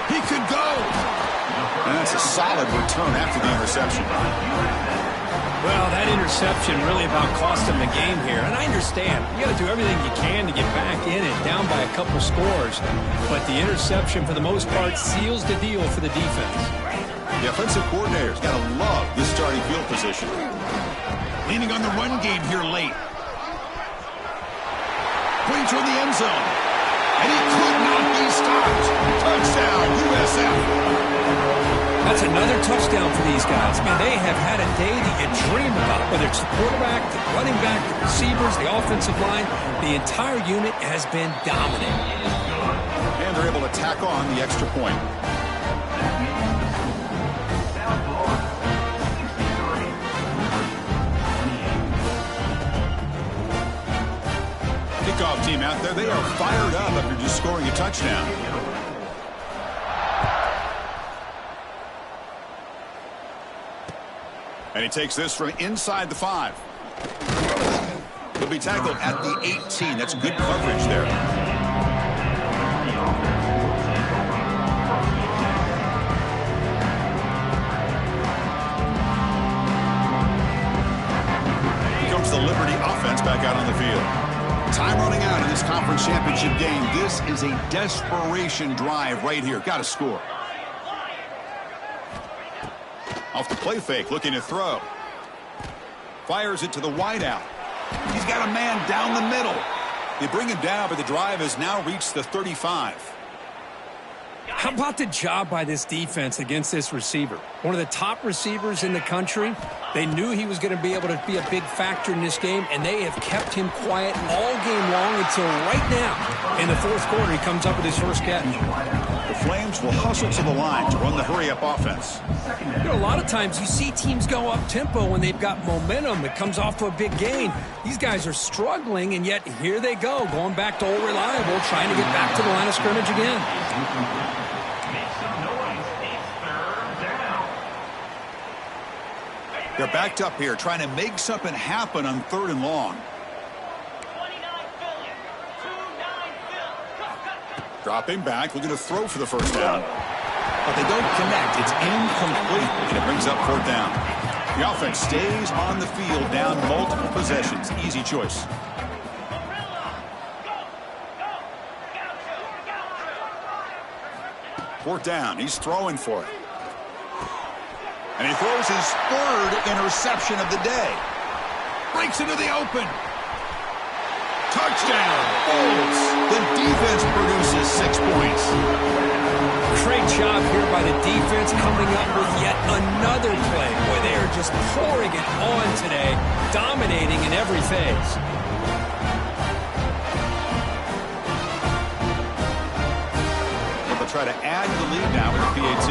He could go. And that's a solid return after the interception. Well, that interception really about cost them the game here. And I understand. You got to do everything you can to get back in it, down by a couple scores. But the interception, for the most part, seals the deal for the defense. The offensive coordinator's got to love this starting field position. Leaning on the run game here late. Putting toward the end zone. And he could not be stopped. Touchdown, USF. That's another touchdown for these guys. Man, they have had a day that you dream about. Whether it's the quarterback, the running back, the receivers, the offensive line, the entire unit has been dominant. And they're able to tack on the extra point. Kickoff team out there. They are fired up after just scoring a touchdown. And he takes this from inside the 5. He'll be tackled at the 18. That's good coverage there. Here comes the Liberty offense back out on the field. Time running out in this conference championship game. This is a desperation drive right here. Got to score. Off the play fake, looking to throw. Fires it to the wideout. He's got a man down the middle. They bring him down, but the drive has now reached the 35. How about the job by this defense against this receiver? One of the top receivers in the country. They knew he was going to be able to be a big factor in this game, and they have kept him quiet all game long until right now. In the fourth quarter, he comes up with his first catch. The Flames will hustle to the line to run the hurry-up offense. You know, a lot of times you see teams go up-tempo when they've got momentum. It comes off to a big gain. These guys are struggling, and yet here they go, going back to old reliable, trying to get back to the line of scrimmage again. They're backed up here, trying to make something happen on 3rd and long. Dropping back, looking to throw for the first down. But they don't connect. It's incomplete, and it brings up 4th down. The offense stays on the field, down multiple possessions. Easy choice. Fourth down. He's throwing for it. And he throws his 3rd interception of the day. Breaks into the open. Touchdown. Bulls. The defense produces 6 points. Great job here by the defense coming up with yet another play. Boy, they are just pouring it on today, dominating in every phase. They'll try to add to the lead now with the PAT.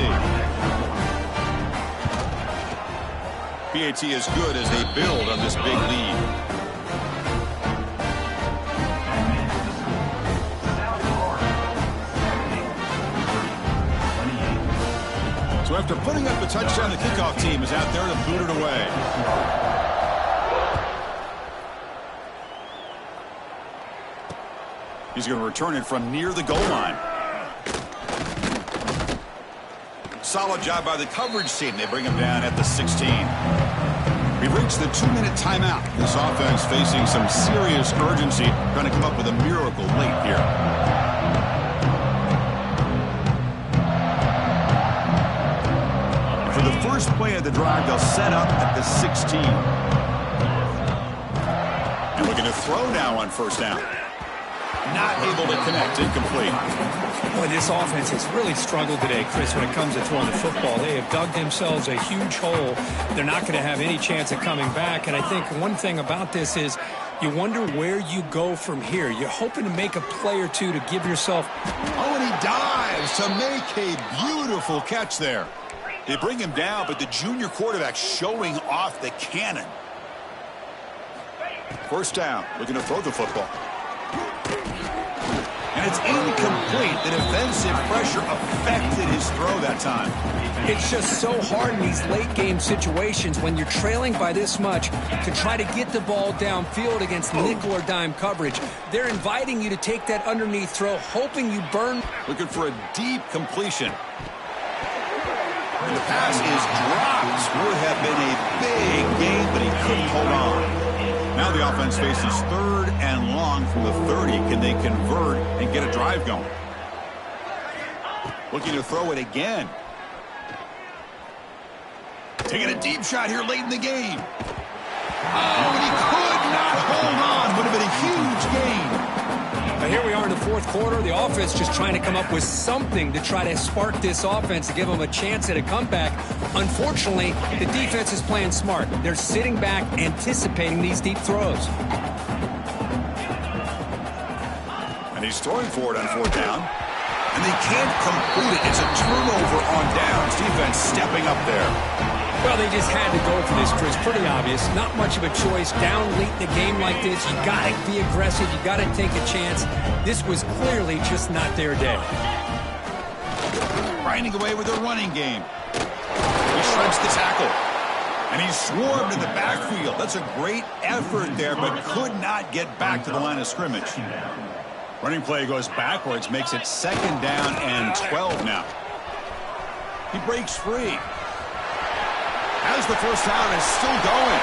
PAT is good as they build on this big lead. So after putting up a touchdown, the kickoff team is out there to boot it away. He's going to return it from near the goal line. Solid job by the coverage team. They bring him down at the 16. We've reached the 2-minute timeout. This offense facing some serious urgency, trying to come up with a miracle late here. For the first play of the drive, they'll set up at the 16. And looking to throw now on first down. Not able to connect, incomplete. Boy, this offense has really struggled today, Chris, when it comes to throwing the football. They have dug themselves a huge hole. They're not going to have any chance of coming back. And I think one thing about this is you wonder where you go from here. You're hoping to make a play or two to give yourself. Oh, and he dives to make a beautiful catch there. They bring him down, but the junior quarterback showing off the cannon. First down, looking to throw the football. And it's incomplete. The defensive pressure affected his throw that time. It's just so hard in these late-game situations when you're trailing by this much to try to get the ball downfield against nickel or dime coverage. They're inviting you to take that underneath throw, hoping you burn. Looking for a deep completion. And the pass is dropped. Would have been a big game, but he couldn't hold on. Now the offense faces 3rd and long from the 30. Can they convert and get a drive going? Looking to throw it again. Taking a deep shot here late in the game. Oh, and he could not hold on. Would have been a huge gain. Now here we are in the 4th quarter. The offense just trying to come up with something to try to spark this offense to give them a chance at a comeback. Unfortunately, the defense is playing smart. They're sitting back, anticipating these deep throws. And he's throwing for it on 4th down. And they can't complete it. It's a turnover on downs. Defense stepping up there. Well, they just had to go for this, Chris. Pretty obvious. Not much of a choice. Down late in a game like this, you got to be aggressive. You got to take a chance. This was clearly just not their day. Grinding away with a running game. He shreds the tackle. And he's swarmed in the backfield. That's a great effort there, but could not get back to the line of scrimmage. Running play goes backwards, makes it 2nd down and 12 now. He breaks free. As the first down is still going.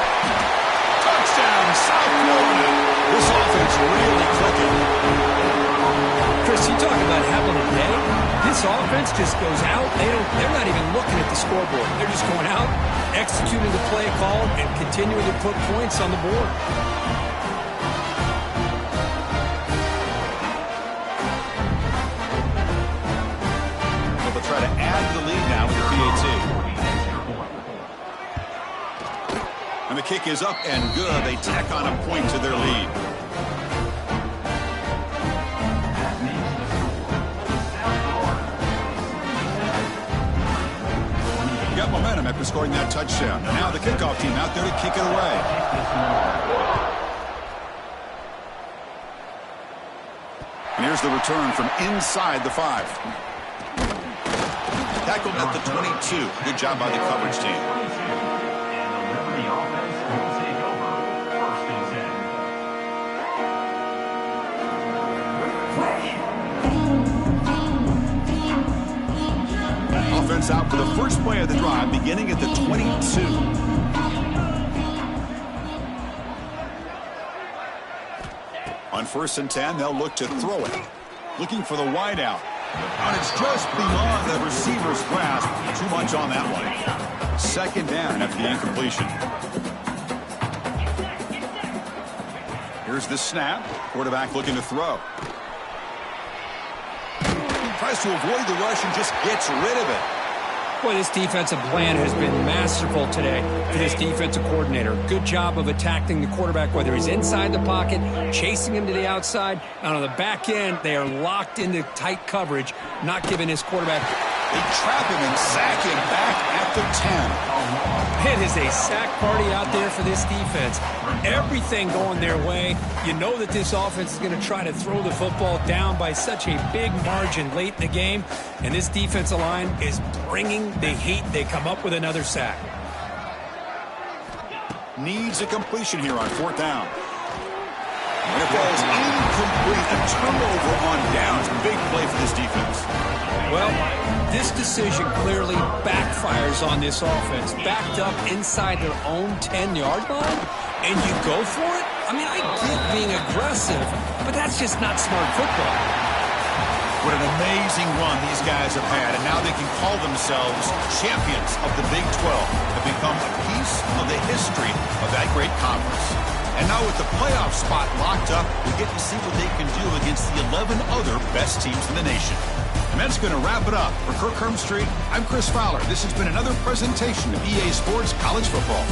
Touchdown, South Florida. This offense really clicking. Chris, you talk about having a day. This offense just goes out. They're not even looking at the scoreboard. They're just going out, executing the play call, and continuing to put points on the board. They'll try to add to the lead now with the PAT. And the kick is up and good. They tack on a point to their lead. Got momentum after scoring that touchdown. And now the kickoff team out there to kick it away. And here's the return from inside the 5. Tackled at the 22. Good job by the coverage team. Offense out for the first play of the drive, beginning at the 22. On 1st and 10, they'll look to throw it. Looking for the wide out. And it's just beyond the receiver's grasp. Too much on that one. 2nd down after the incompletion. Here's the snap. Quarterback looking to throw. tries to avoid the rush and just gets rid of it. Boy, this defensive plan has been masterful today for this defensive coordinator. Good job of attacking the quarterback, whether he's inside the pocket, chasing him to the outside. And on the back end, they are locked into tight coverage, not giving his quarterback. They trap him and sack him back at the 10. It is a sack party out there for this defense. Everything going their way. You know that this offense is going to try to throw the football down by such a big margin late in the game. And this defensive line is bringing the heat. They come up with another sack. Needs a completion here on 4th down. And it falls incomplete. A turnover on downs. Big play for this defense. Well, this decision clearly backfires on this offense. Backed up inside their own 10-yard line, and you go for it? I mean, I get being aggressive, but that's just not smart football. What an amazing run these guys have had, and now they can call themselves champions of the Big 12. Have become a piece of the history of that great conference. And now with the playoff spot locked up, we get to see what they can do against the 11 other best teams in the nation. And that's going to wrap it up. For Kirk Hermstreet, I'm Chris Fowler. This has been another presentation of EA Sports College Football.